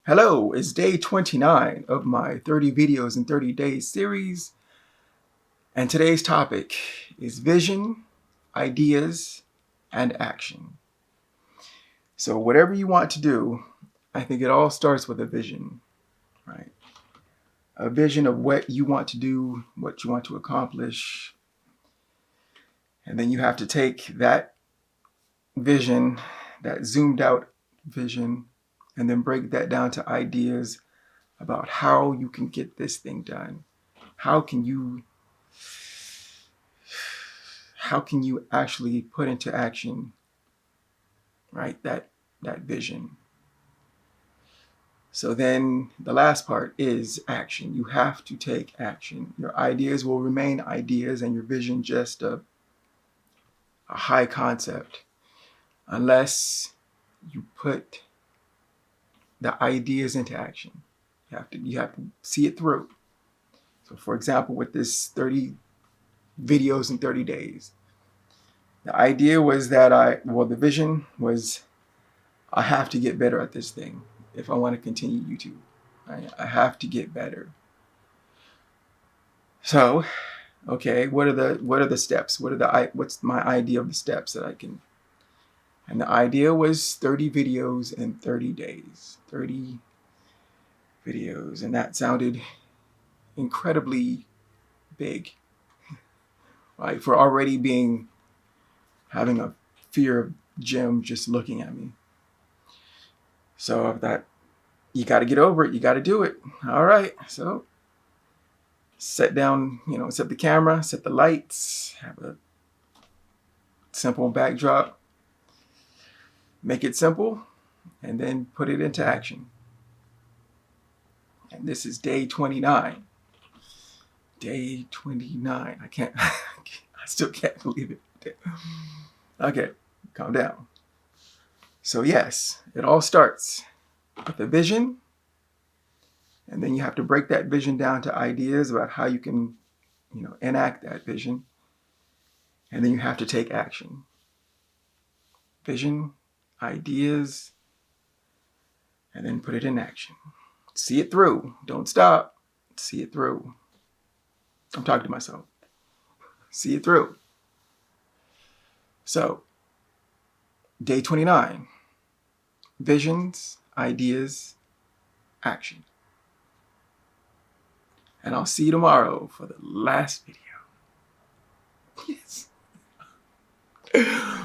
Hello, it's day 29 of my 30 videos in 30 days series, and today's topic is vision, ideas, and action. So whatever you want to do, I think it all starts with a vision, right? A vision of what you want to do, what you want to accomplish, and then you have to take that vision, that zoomed out vision, and then break that down to ideas about how you can get this thing done. How can you actually put into action, right, that vision? So then the last part is action. You have to take action. Your ideas will remain ideas and your vision just a high concept unless you put the ideas into action. You have to see it through. So for example, with this 30 videos in 30 days, the idea was that the vision was I have to get better at this thing if I want to continue YouTube. I have to get better. So, okay, what are the steps? What's my idea of the steps that I can? And the idea was 30 videos in 30 days. 30 videos, and that sounded incredibly big, right? For already having a fear of Jim just looking at me. So I thought, you got to get over it. You got to do it. All right. So set down, set the camera, set the lights, have a simple backdrop, make it simple, and then put it into action. And this is day 29. Day 29. I still can't believe it. Okay, calm down. So yes, it all starts with a vision, and then you have to break that vision down to ideas about how you can, enact that vision. And then you have to take action. Vision, ideas, and then put it in action. See it through. Don't stop. See it through. I'm talking to myself. See it through. So, day 29. Visions, ideas, action. And I'll see you tomorrow for the last video. Yes.